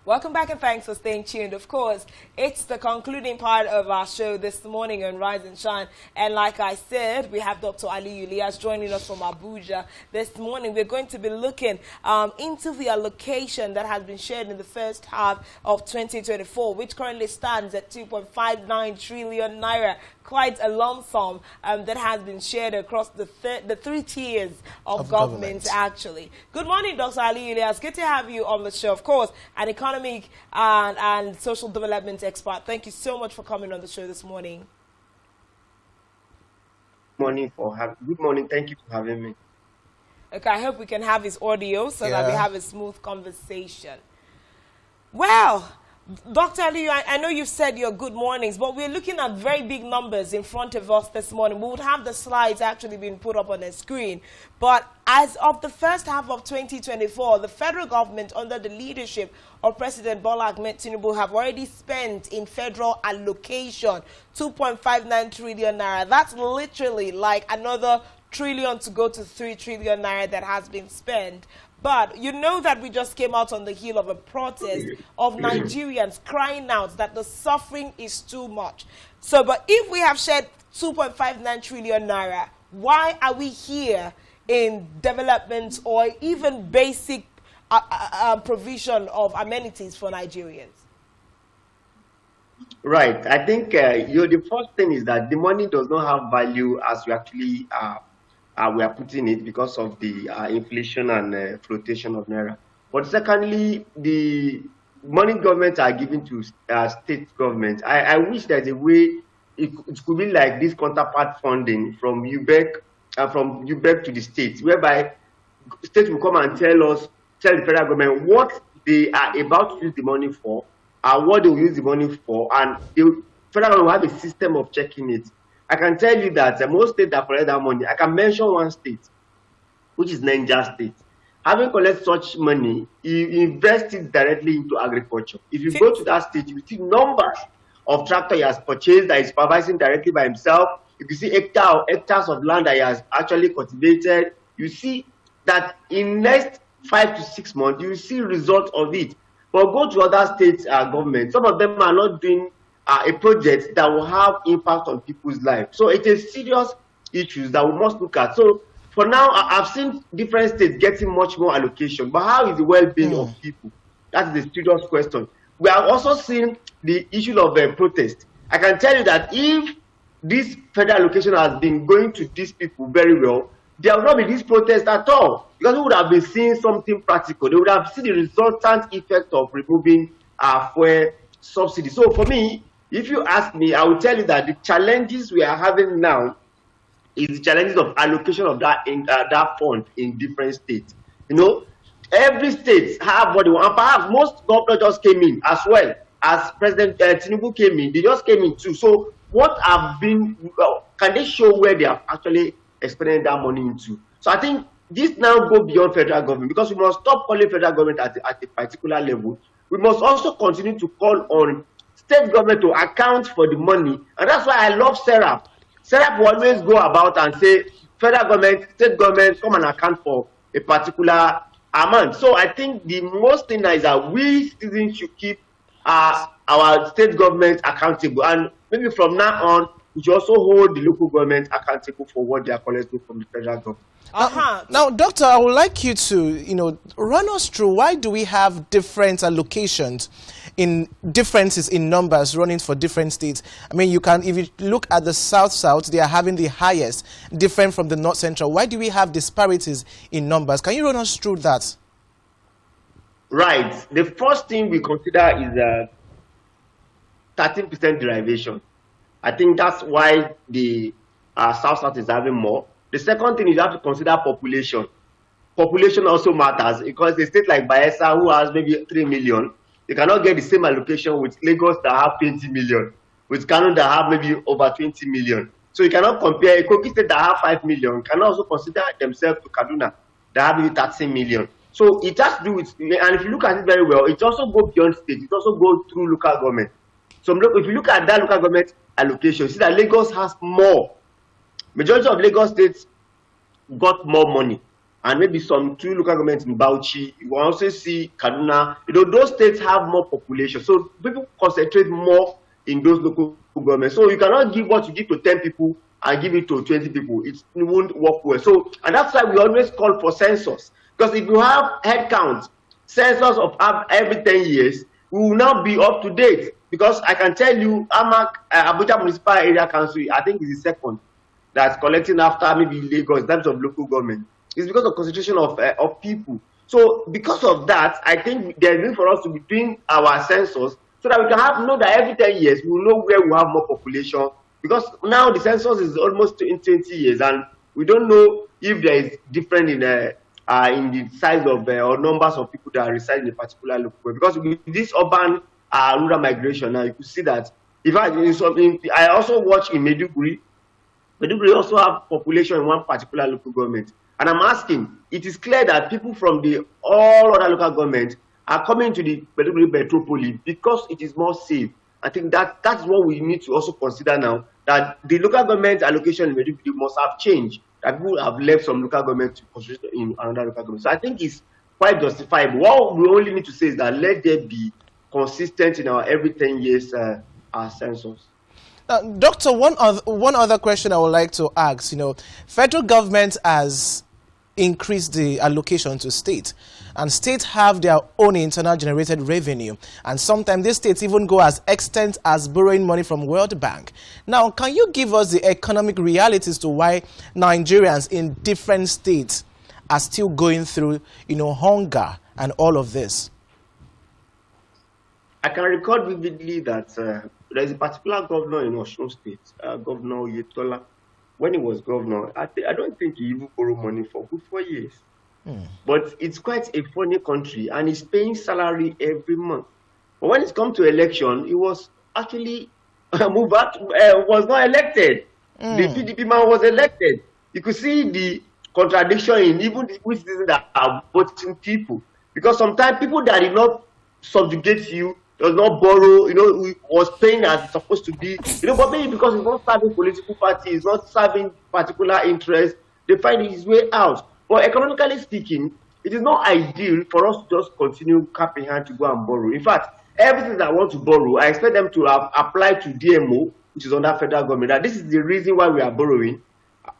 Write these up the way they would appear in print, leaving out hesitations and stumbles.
Welcome back and thanks for staying tuned. Of course, it's the concluding part of our show this morning on Rise and Shine. And like I said, we have Dr. Aliyu Illias joining us from Abuja this morning. We're going to be looking into the allocation that has been shared in the first half of 2024, which currently stands at 2.59 trillion naira. Quite a lump sum that has been shared across the three tiers of government, actually. Good morning, Dr. Aliyu Illias. Good to have you on the show. Of course, an economic and social development expert. Thank you so much for coming on the show this morning. Good morning. Thank you for having me. Okay, I hope we can have his audio so that we have a smooth conversation. Well, Dr. Aliyu, I know you've said your good mornings, but we're looking at very big numbers in front of us this morning. We would have the slides actually being put up on the screen. But as of the first half of 2024, the federal government, under the leadership of President Bola Ahmed Tinubu, have already spent in federal allocation 2.59 trillion naira. That's literally like another trillion to go to 3 trillion naira that has been spent. But you know that we just came out on the heel of a protest of Nigerians crying out that the suffering is too much. So, but if we have shared 2.59 trillion naira, why are we here in development or even basic provision of amenities for Nigerians? Right. I think the first thing is that the money does not have value as we actually we are putting it because of the inflation and flotation of naira. But secondly, the money governments are giving to state governments. I wish there's a way it could be like this counterpart funding from UBEC to the states, whereby states will come and tell the federal government what they are about to use the money for, what they will use the money for, and the federal government will have a system of checking it. I can tell you that most states that collect that money, I can mention one state, which is Niger State. Having collected such money, you invest it directly into agriculture. If you go to that state, you see numbers of tractors he has purchased that is supervising directly by himself. You can see hectares of land that he has actually cultivated. You see that in next 5 to 6 months, you will see results of it. But go to other states' governments. Some of them are not doing a project that will have impact on people's lives. So it is serious issues that we must look at. So for now, I've seen different states getting much more allocation, but how is the well-being of people? That is a serious question. We are also seeing the issue of protest. I can tell you that if this federal allocation has been going to these people very well, there will not be this protest at all, because we would have been seeing something practical. They would have seen the resultant effect of removing fuel subsidy. So for me, if you ask me, I will tell you that the challenges we are having now is the challenges of allocation of that fund in different states. You know, every state have what they want. And perhaps most governors just came in as well as President Tinubu came in. They just came in too. So what have been, can they show where they are actually expending that money into? So I think this now go beyond federal government, because we must stop calling federal government at a particular level. We must also continue to call on state government to account for the money. And that's why I love SERAP. SERAP will always go about and say, federal government, state government, come and account for a particular amount. So I think the most thing is that we citizens should keep our state government accountable. And maybe from now on, we should also hold the local government accountable for what they are collecting from the federal government. Now, Doctor, I would like you to, run us through why do we have different allocations in differences in numbers running for different states. I mean, if you look at the South, they are having the highest, different from the North Central. Why do we have disparities in numbers? Can you run us through that? Right. The first thing we consider is 13% derivation. I think that's why the South is having more. The second thing is you have to consider population. Population also matters, because a state like Bayelsa, who has maybe 3 million, they cannot get the same allocation with Lagos that have 20 million, with Kano that have maybe over 20 million. So you cannot compare a Kogi state that have 5 million, can also consider themselves to Kaduna that have maybe 13 million. So it has to do with, and if you look at it very well, it also goes beyond state, it also goes through local government. So if you look at that local government allocation, you see that Lagos has more. Majority of Lagos states got more money. and maybe some 2 local governments in Bauchi. You will also see Kaduna. Those states have more population, so people concentrate more in those local governments. So you cannot give what you give to 10 people and give it to 20 people. It won't work well. So, and that's why we always call for census. Because if you have head count, census of every 10 years, we will now be up to date. Because I can tell you, Abuja Municipal Area Council, I think is the second that's collecting after maybe Lagos in terms of local government. It's because of concentration of people. So because of that, I think there's need for us to be doing our census so that we can know that every 10 years we will know where we have more population. Because now the census is almost in 20 years, and we don't know if there is different in the size of or numbers of people that reside in a particular local. Because with this urban rural migration, now you could see that. I also watch in Maiduguri. Maiduguri also have population in one particular local government, and I'm asking. It is clear that people from all other local governments are coming to the Maiduguri metropolis because it is more safe. I think that's what we need to also consider now, that the local government allocation in Maiduguri must have changed, that people have left some local government to concentrate in another local government. So I think it's quite justifiable. What we only need to say is that let there be consistent in our every 10 years census. Doctor, one other question I would like to ask, federal government has increase the allocation to states, and states have their own internal generated revenue, and sometimes these states even go as extent as borrowing money from World Bank. Now, can you give us the economic realities to why Nigerians in different states are still going through, hunger and all of this? I can recall vividly that there is a particular governor in Osun State, Governor Oyetola. When he was governor, I don't think he even borrowed money for good 4 years. But it's quite a funny country, and he's paying salary every month. But when it's come to election, he was actually was not elected. The PDP man was elected. You could see the contradiction in even the citizens that are voting people. Because sometimes people that did not subjugate you, does not borrow, was paying as it's supposed to be, but maybe because it's not serving political party, it's not serving particular interest, they find his way out. But economically speaking, it is not ideal for us to just continue cap in hand to go and borrow. In fact, everything that I want to borrow, I expect them to apply to DMO, which is under federal government. That this is the reason why we are borrowing,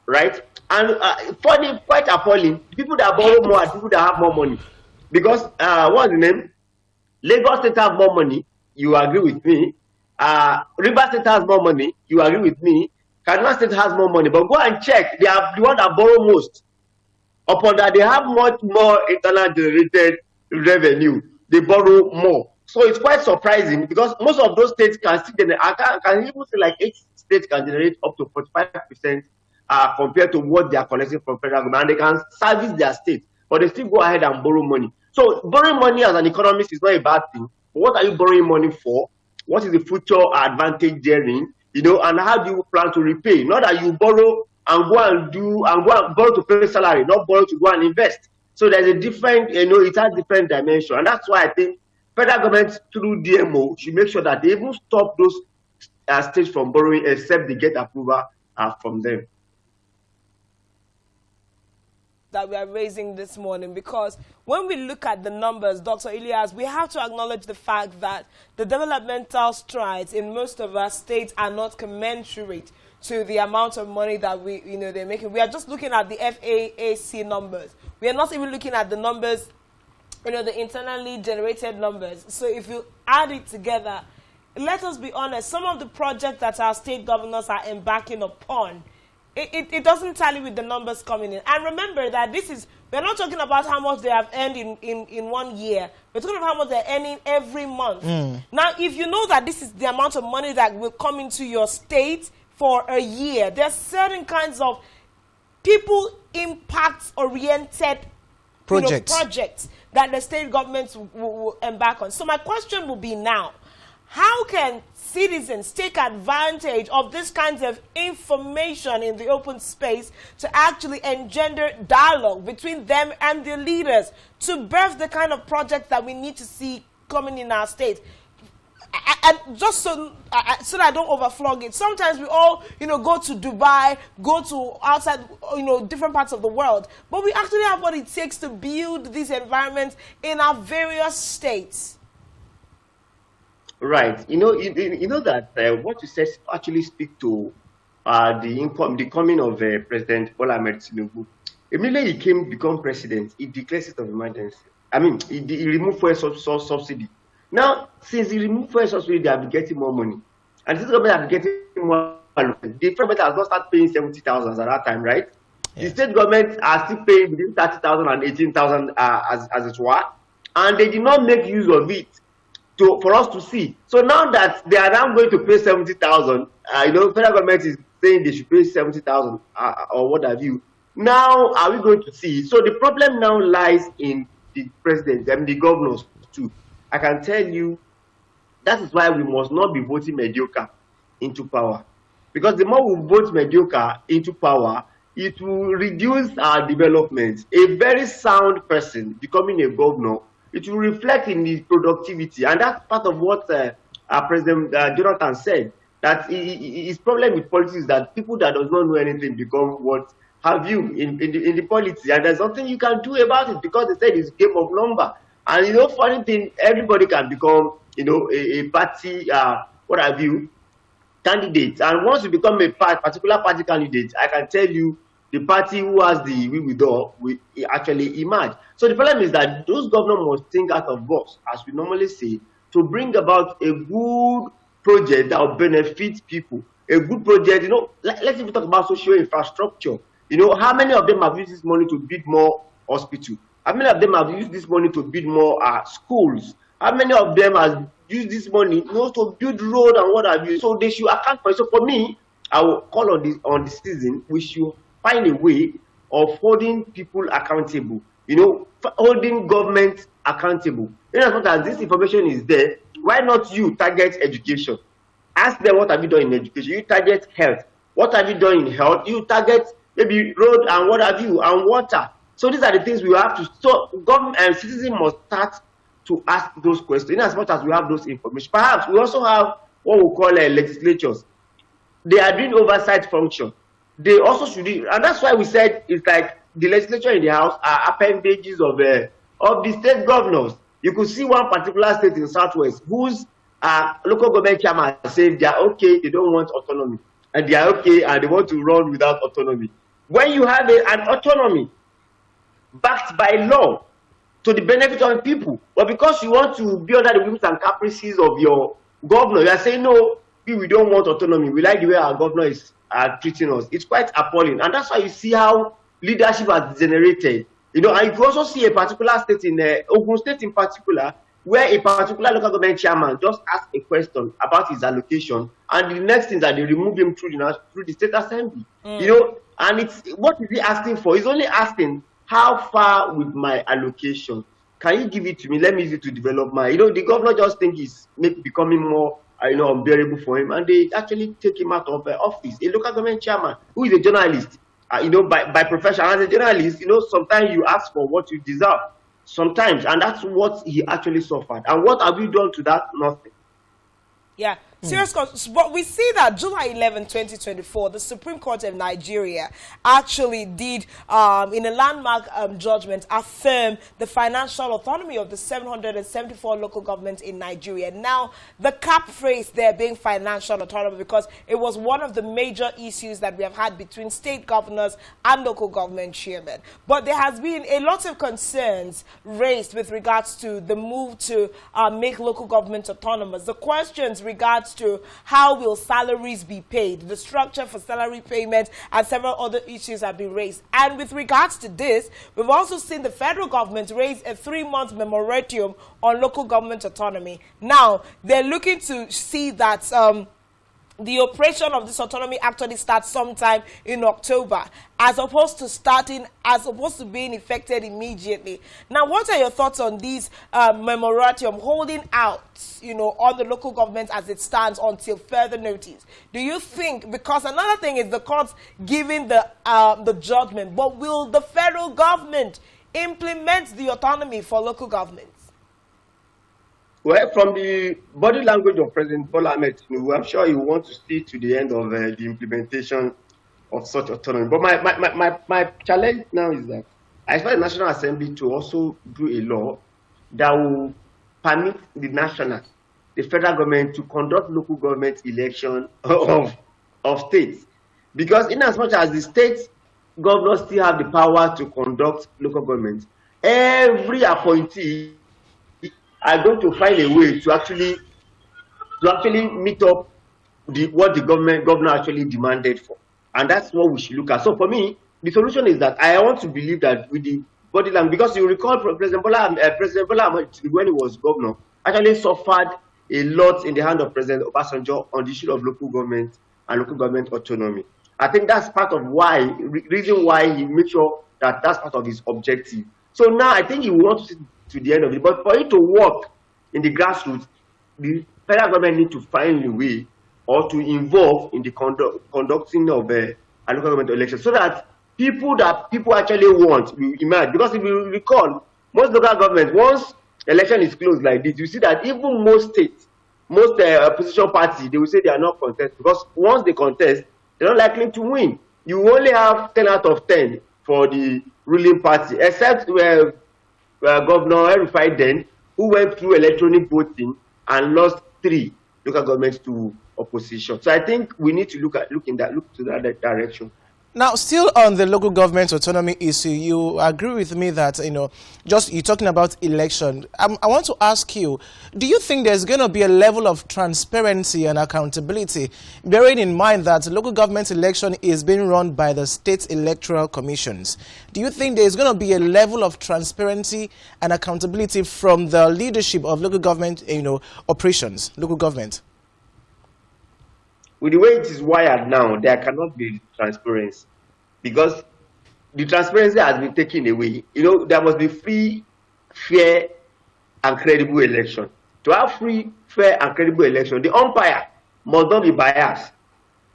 right? And funny, quite appalling, people that borrow more are people that have more money. Because, what's the name? Lagos State has more money, you agree with me. Rivers State has more money, you agree with me. Kaduna State has more money, but go and check. They are the one that borrow most. Upon that, they have much more internal generated revenue. They borrow more. So it's quite surprising because most of those states can still generate. I can even say like 8 states can generate up to 45% compared to what they are collecting from federal government, and they can service their state, but they still go ahead and borrow money. So borrowing money as an economist is not a bad thing. But what are you borrowing money for? What is the future advantage therein? And how do you plan to repay? Not that you borrow and go and borrow to pay salary, not borrow to go and invest. So there's a different, it has different dimension. And that's why I think federal government through DMO should make sure that they even stop those states from borrowing except they get approval from them. That we are raising this morning, because when we look at the numbers, Dr. Illias, we have to acknowledge the fact that the developmental strides in most of our states are not commensurate to the amount of money that they're making. We are just looking at the FAAC numbers. We are not even looking at the numbers, the internally generated numbers. So if you add it together, let us be honest, some of the projects that our state governors are embarking upon, it doesn't tally with the numbers coming in. And remember that we're not talking about how much they have earned in 1 year. We're talking about how much they're earning every month. Now, if you know that this is the amount of money that will come into your state for a year, there's certain kinds of people impact-oriented projects that the state governments will embark on. So my question will be now, how can citizens take advantage of this kinds of information in the open space to actually engender dialogue between them and their leaders to birth the kind of projects that we need to see coming in our state? and just so that I don't overflog it, sometimes we all, go to Dubai, go to outside, different parts of the world, but we actually have what it takes to build these environments in our various states. Right. You know that what you said actually speak to the coming of President Bola Ahmed Tinubu. Immediately he become president, he declared state of emergency. I mean, he removed fuel subsidy. Now, since he removed fuel subsidy, they have been getting more money. And this government have been getting more money. The federal government has not started paying 70,000 at that time, right? Yes. The state government are still paying between 30,000 and 18,000 as it were. And they did not make use of it for us to see. So now that they are now going to pay 70,000, federal government is saying they should pay 70,000 or what have you. Now, are we going to see? So the problem now lies in the president and the governors too. I can tell you that is why we must not be voting mediocre into power. Because the more we vote mediocre into power, it will reduce our development. A very sound person becoming a governor, it will reflect in his productivity. And that's part of what President Jonathan said, that his problem with politics is that people that does not know anything become what have you in the politics, and there's nothing you can do about it because they said it's a game of number. And funny thing, everybody can become a party what have you candidate. And once you become a particular party candidate, I can tell you the party who has the wherewithal will actually emerge. So the problem is that those governors must think out of box, as we normally say, to bring about a good project that will benefit people. A good project, let's even talk about social infrastructure. How many of them have used this money to build more hospitals? How many of them have used this money to build more schools? How many of them have used this money to build road and what have you? So they should account for it. So for me, I will call on the citizen, we should find a way of holding people accountable, holding government accountable. As much as this information is there, why not you target education? Ask them, what have you done in education? You target health. What have you done in health? You target maybe road and what have you, and water. So these are the things we have to. So government and citizens must start to ask those questions. In as much as we have those information, perhaps we also have what we call legislatures. They are doing oversight function. They also should do, and that's why we said it's like the legislature in the house are appendages of the state governors. You could see one particular state in Southwest whose local government chairman saying they are okay, they don't want autonomy, and they are okay and they want to run without autonomy. When you have an autonomy backed by law to the benefit of people, but because you want to be under the whims and caprices of your governor, you are saying, no, we don't want autonomy. We like the way our governor is treating us. It's quite appalling. And that's why you see how leadership has degenerated. And you can also see a particular state in Ogun State in particular, where a particular local government chairman just asked a question about his allocation, and the next thing is that they remove him through the state assembly. And it's what is he asking for? He's only asking, how far with my allocation? Can you give it to me? Let me use it to develop my. The governor just think he's becoming more, unbearable for him, and they actually take him out of office. A local government chairman who is a journalist, by profession. As a journalist, sometimes you ask for what you deserve. Sometimes, and that's what he actually suffered. And what have you done to that? Nothing. Yeah. Serious, but we see that July 11, 2024, the Supreme Court of Nigeria actually did, in a landmark judgment, affirm the financial autonomy of the 774 local governments in Nigeria. Now, the cap phrase there being financial autonomy, because it was one of the major issues that we have had between state governors and local government chairmen. But there has been a lot of concerns raised with regards to the move to make local government autonomous. The questions regards to how will salaries be paid, the structure for salary payment, and several other issues have been raised. And with regards to this, we've also seen the federal government raise a 3-month moratorium on local government autonomy. Now, they're looking to see that the operation of this autonomy actually starts sometime in October, as opposed to being effected immediately. Now, what are your thoughts on these moratorium holding out, on the local government as it stands until further notice? Do you think, because another thing is the courts giving the judgment, but will the federal government implement the autonomy for local governments? Well, from the body language of President Bola Ahmed Tinubu, I'm sure he will want to see to the end of the implementation of such autonomy. But my challenge now is that I expect the National Assembly to also do a law that will permit the federal government to conduct local government election of states. Because in as much as the state governors still have the power to conduct local government, every appointee are going to find a way to actually meet up what the governor actually demanded for. And that's what we should look at. So for me, the solution is that I want to believe that with the body language, because you recall President Bola Ahmed Tinubu, when he was governor, actually suffered a lot in the hand of President Obasanjo on the issue of local government and local government autonomy. I think that's part of reason why he made sure that that's part of his objective. So now I think he wants to the end of it. But for it to work in the grassroots, the federal government need to find a way or to involve in the conducting of a local government election, so that people actually want will emerge. Because if you recall, most local governments, once election is closed like this, you see that even most states, most opposition parties, they will say they are not contest, because once they contest, they're not likely to win. You only have 10 out of 10 for the ruling party, except Governor El-Rufai then, who went through electronic voting and lost 3 local governments to opposition. So I think we need to look to that direction. Now, still on the local government autonomy issue, you agree with me that, you're talking about election. I want to ask you, do you think there's going to be a level of transparency and accountability, bearing in mind that local government election is being run by the state electoral commissions? Do you think there's going to be a level of transparency and accountability from the leadership of local government, operations, local government? With the way it is wired now, there cannot be transparency, because the transparency has been taken away. There must be free, fair, and credible election. To have free, fair, and credible election, the umpire must not be biased.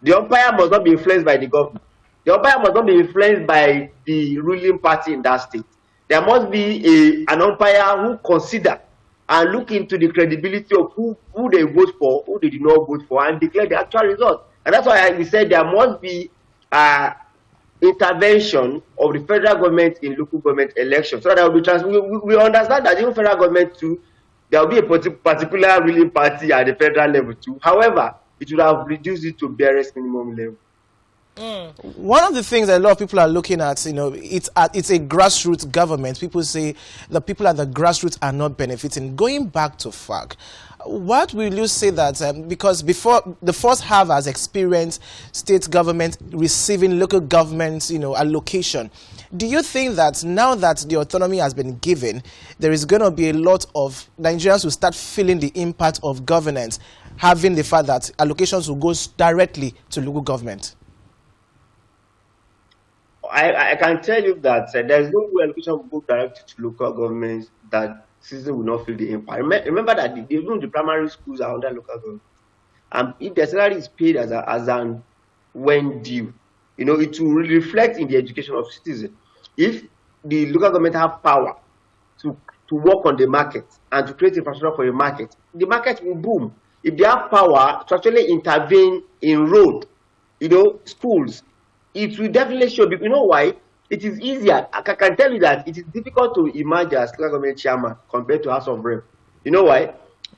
The umpire must not be influenced by the government. The umpire must not be influenced by the ruling party in that state. There must be an umpire who consider and look into the credibility of who they vote for, who they did not vote for, and declare the actual result. And that's why we said there must be intervention of the federal government in local government elections. So that will be we understand that even federal government too, there will be a particular ruling party at the federal level too. However, it would have reduced it to barest minimum level. One of the things that a lot of people are looking at, it's a grassroots government. People say the people at the grassroots are not benefiting. Going back to FAAC, what will you say that, because before the first half has experienced state government receiving local government, allocation, do you think that now that the autonomy has been given, there is going to be a lot of Nigerians who start feeling the impact of governance, having the fact that allocations will go directly to local government? I can tell you that there is no way allocation will go directly to local governments that citizens will not feel the impact. Remember that even the primary schools are under local government. And if the salary is paid as an when due, it will reflect in the education of citizens. If the local government have power to work on the market and to create infrastructure for the market will boom. If they have power to actually intervene in road, schools, it will definitely show. You know why? It is easier. I can tell you that it is difficult to emerge as local government chairman compared to House of Rep. You know why?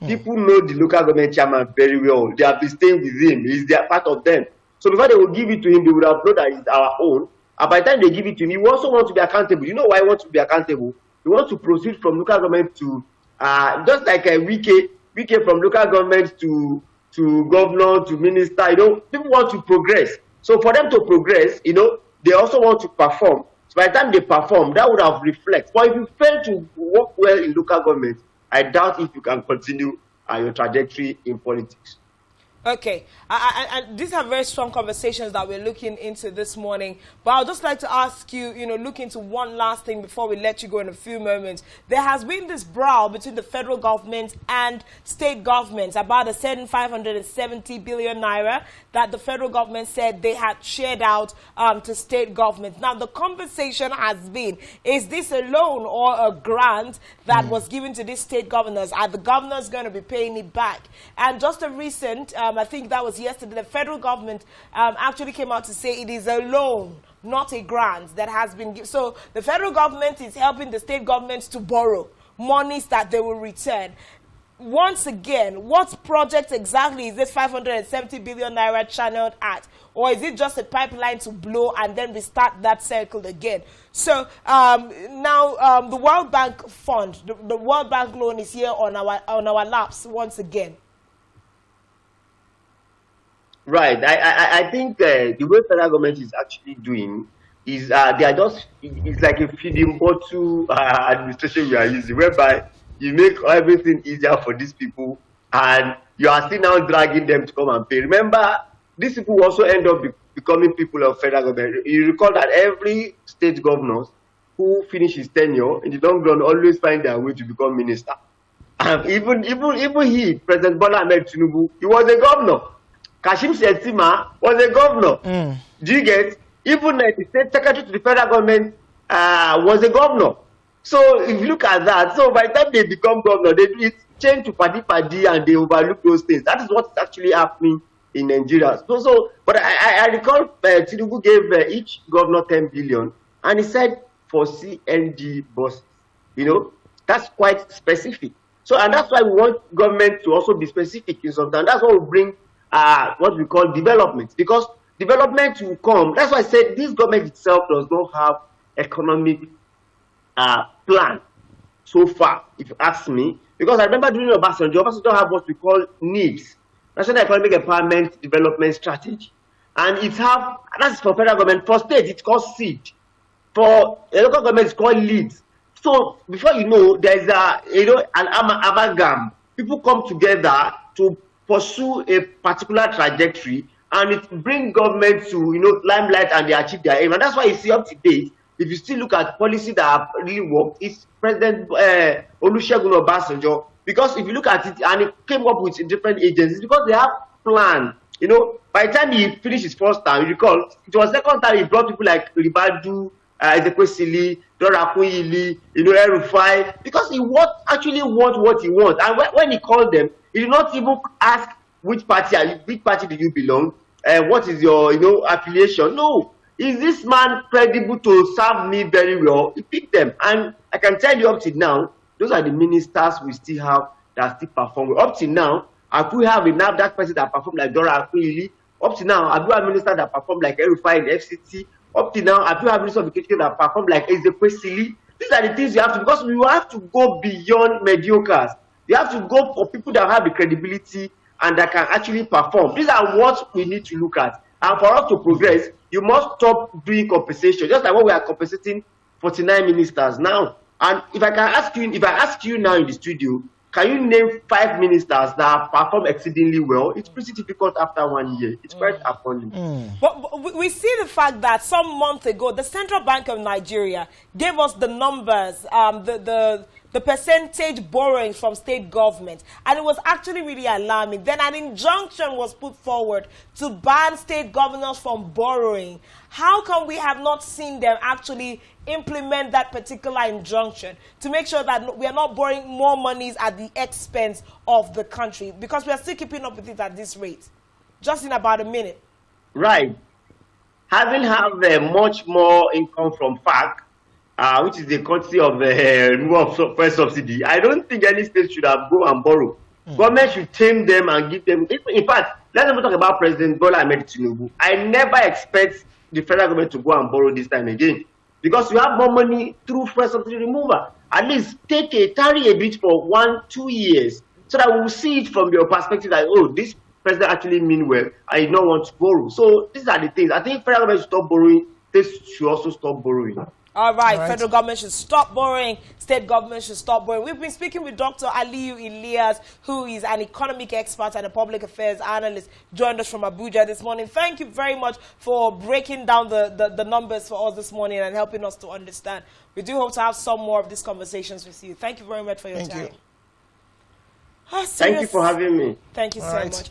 People know the local government chairman very well. They have been staying with him. He's part of them. So before they will give it to him, they would have known that it's our own. And by the time they give it to him, he also wants to be accountable. You know why he wants to be accountable? He wants to proceed from local government to, just like a Wike from local government to governor, to minister. People want to progress. So for them to progress, they also want to perform. So by the time they perform, that would have reflect. But if you fail to work well in local government, I doubt if you can continue your trajectory in politics. Okay, and these are very strong conversations that we're looking into this morning. But I'd just like to ask you, look into one last thing before we let you go in a few moments. There has been this brawl between the federal government and state governments about a certain 570 billion naira that the federal government said they had shared out to state governments. Now, the conversation has been, is this a loan or a grant that was given to these state governors? Are the governors going to be paying it back? And just a recent, I think that was yesterday, the federal government actually came out to say it is a loan, not a grant that has been given. So the federal government is helping the state governments to borrow monies that they will return. Once again, what project exactly is this 570 billion naira channeled at? Or is it just a pipeline to blow and then restart that circle again? So now the World Bank Fund, the World Bank loan is here on our laps once again. Right. I think the way federal government is actually doing is they are just, it's like a feeding bottle administration we are using, whereby you make everything easier for these people and you are still now dragging them to come and pay. Remember, these people also end up becoming people of federal government. You recall that every state governor who finish his tenure in the long run always find their way to become minister. Even he, President Bola Ahmed Tinubu, he was a governor. Kashim Shettima was a governor. Do you get? Even the state secretary to the federal government was a governor. So if you look at that, so by the time they become governor, they do it change to party and they overlook those things. That is what's actually happening in Nigeria. But I recall Tinubu gave each governor 10 billion, and he said for CNG buses. That's quite specific. So, and that's why we want government to also be specific in something. That's what we bring what we call development, because development will come. That's why I said this government itself does not have economic plan so far, if you ask me. Because I remember during Obasanjo have what we call NEEDS, National Economic Empowerment Development Strategy. And that's for federal government. For state, it's called SEED. For local government, it's called LEADS. So before you know, there's an amalgam. People come together to pursue a particular trajectory, and it brings government to limelight, and they achieve their aim. And that's why you see up to date, if you still look at policy that have really worked, it's President Olusegun Obasanjo. Because if you look at it, and it came up with different agencies, because they have plan. By the time he finished his first term, you recall, it was second time he brought people like Ribadu, Ezekwesili, Dora Akunyili, El-Rufai, because he actually wants what he wants. And when he called them, he did not even ask which party do you belong, what is your affiliation. No, is this man credible to serve me very well? He picked them, and I can tell you up till now, those are the ministers we still have that still perform well. Up till now, I could have enough that person that perform like Dora Akunyili. Up till now, I do have ministers that perform like El-Rufai in the FCT. Up till now, I do have ministers of education that perform like Ezekwesili. These are the things you have to, because we have to go beyond mediocres. You have to go for people that have the credibility and that can actually perform. These are what we need to look at. And for us to progress, you must stop doing compensation, just like what we are compensating 49 ministers now. And if I ask you now in the studio, can you name 5 ministers that perform exceedingly well? It's pretty difficult after 1 year. It's quite appalling. But we see the fact that some months ago, the Central Bank of Nigeria gave us the numbers, the percentage borrowing from state government, and it was actually really alarming. Then an injunction was put forward to ban state governors from borrowing. How come we have not seen them actually implement that particular injunction to make sure that we are not borrowing more monies at the expense of the country? Because we are still keeping up with it at this rate. Just in about a minute. Right. Having much more income from FAAC, which is the courtesy of removal of first subsidy, I don't think any state should have go and borrow. Government should tame them and give them. In fact, let's not talk about President Bola Ahmed Tinubu. I never expect the federal government to go and borrow this time again, because you have more money through first subsidy removal. At least tarry a bit for 1-2 years, so that we will see it from your perspective that, oh, this president actually mean well, I don't want to borrow. So these are the things. I think federal government should stop borrowing states should also stop borrowing. All right, federal government should stop borrowing, state government should stop borrowing. We've been speaking with Dr. Aliyu Illias, who is an economic expert and a public affairs analyst, joined us from Abuja this morning. Thank you very much for breaking down the numbers for us this morning and helping us to understand. We do hope to have some more of these conversations with you. Thank you very much for your time. Thank you for having me. Thank you so much.